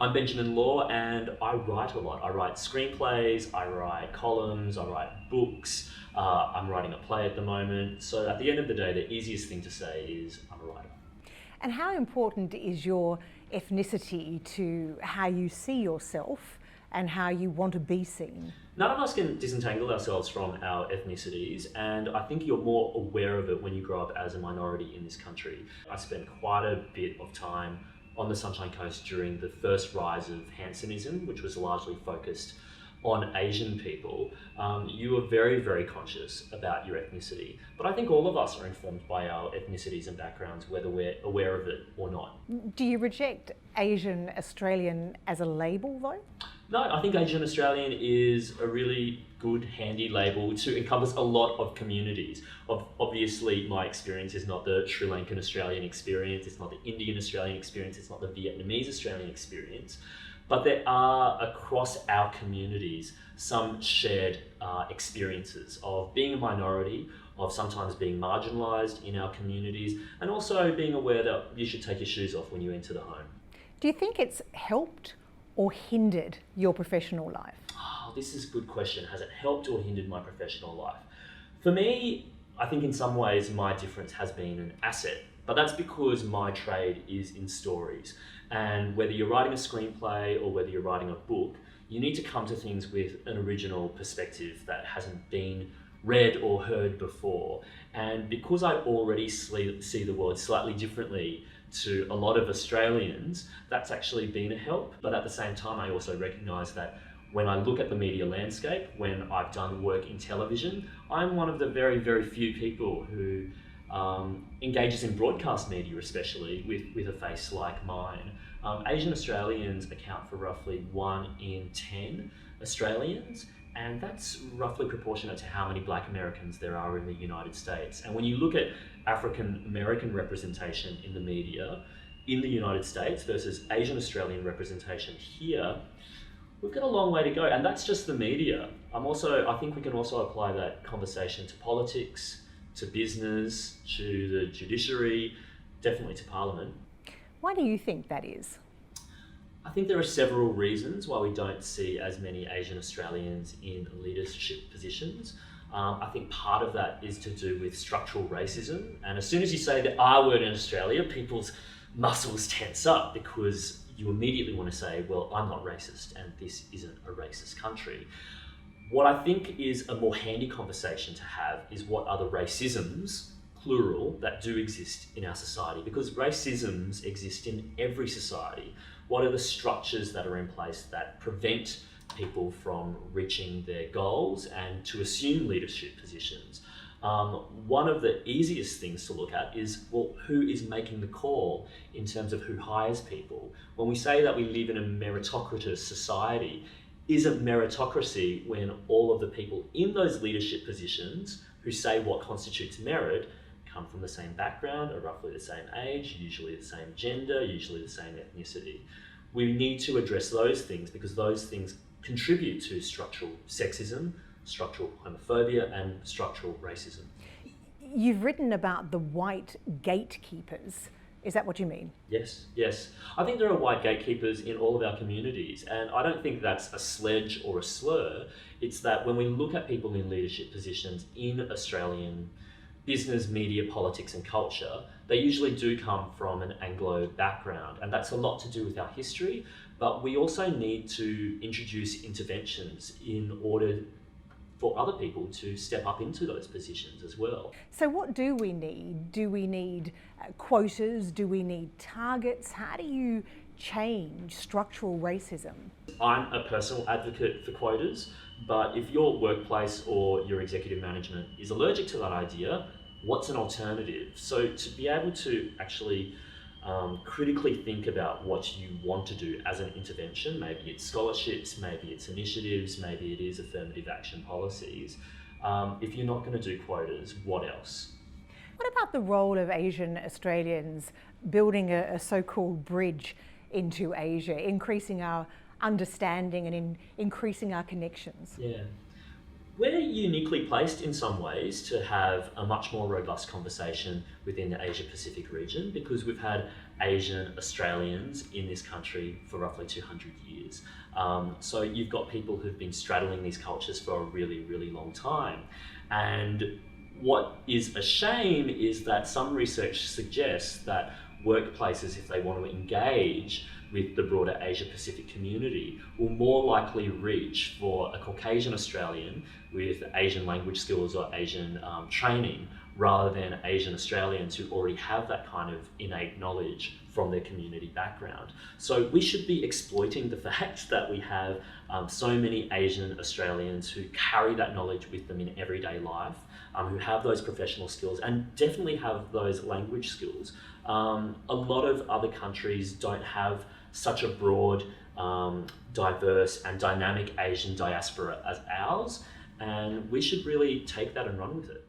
I'm Benjamin Law and I write a lot. I write screenplays, I write columns, I write books. I'm writing a play at the moment. So at the end of the day, the easiest thing to say is I'm a writer. And how important is your ethnicity to how you see yourself and how you want to be seen? None of us can disentangle ourselves from our ethnicities, and I think you're more aware of it when you grow up as a minority in this country. I spent quite a bit of time on the Sunshine Coast during the first rise of Hansonism, which was largely focused on Asian people. You were very, very conscious about your ethnicity. But I think all of us are informed by our ethnicities and backgrounds, whether we're aware of it or not. Do you reject Asian Australian as a label though? No, I think Asian Australian is a really good, handy label to encompass a lot of communities. Obviously, my experience is not the Sri Lankan Australian experience, it's not the Indian Australian experience, it's not the Vietnamese Australian experience, but there are, across our communities, some shared experiences of being a minority, of sometimes being marginalised in our communities, and also being aware that you should take your shoes off when you enter the home. Do you think it's helped or hindered your professional life? Oh, this is a good question. Has it helped or hindered my professional life? For me, I think in some ways my difference has been an asset, but that's because my trade is in stories. And whether you're writing a screenplay or whether you're writing a book, you need to come to things with an original perspective that hasn't been read or heard before. And because I already see the world slightly differently to a lot of Australians, that's actually been a help. But at the same time, I also recognise that when I look at the media landscape, when I've done work in television, I'm one of the very, very few people who engages in broadcast media, especially with a face like mine. Asian Australians account for roughly 1 in 10 Australians, and that's roughly proportionate to how many Black Americans there are in the United States. And when you look at African American representation in the media in the United States versus Asian Australian representation here, we've got a long way to go, and that's just the media. I think we can also apply that conversation to politics, to business, to the judiciary, definitely to Parliament. Why do you think that is? I think there are several reasons why we don't see as many Asian Australians in leadership positions. I think part of that is to do with structural racism. And as soon as you say the R word in Australia, people's muscles tense up because you immediately want to say, well, I'm not racist and this isn't a racist country. What I think is a more handy conversation to have is what are the racisms, plural, that do exist in our society, because racisms exist in every society. What are the structures that are in place that prevent people from reaching their goals and to assume leadership positions? One of the easiest things to look at is, well, who is making the call in terms of who hires people? When we say that we live in a meritocratic society, is it meritocracy when all of the people in those leadership positions who say what constitutes merit come from the same background, are roughly the same age, usually the same gender, usually the same ethnicity? We need to address those things because those things contribute to structural sexism, structural homophobia, and structural racism. You've written about the white gatekeepers. Is that what you mean? Yes. I think there are white gatekeepers in all of our communities, and I don't think that's a sledge or a slur. It's that when we look at people in leadership positions in Australian business, media, politics, and culture, they usually do come from an Anglo background, and that's a lot to do with our history, but we also need to introduce interventions in order for other people to step up into those positions as well. So what do we need? Do we need quotas? Do we need targets? How do you change structural racism? I'm a personal advocate for quotas, but if your workplace or your executive management is allergic to that idea, what's an alternative? So to be able to actually critically think about what you want to do as an intervention, maybe it's scholarships, maybe it's initiatives, maybe it is affirmative action policies. If you're not going to do quotas, what else? What about the role of Asian Australians building a so-called bridge into Asia, increasing our understanding and increasing our connections? Yeah. we're uniquely placed in some ways to have a much more robust conversation within the Asia Pacific region because we've had Asian Australians in this country for roughly 200 years. So you've got people who've been straddling these cultures for a really, really long time. And what is a shame is that some research suggests that workplaces, if they want to engage with the broader Asia Pacific community, will more likely reach for a Caucasian Australian with Asian language skills or Asian training rather than Asian Australians who already have that kind of innate knowledge from their community background. So we should be exploiting the fact that we have so many Asian Australians who carry that knowledge with them in everyday life, who have those professional skills and definitely have those language skills. A lot of other countries don't have such a broad, diverse and dynamic Asian diaspora as ours, and we should really take that and run with it.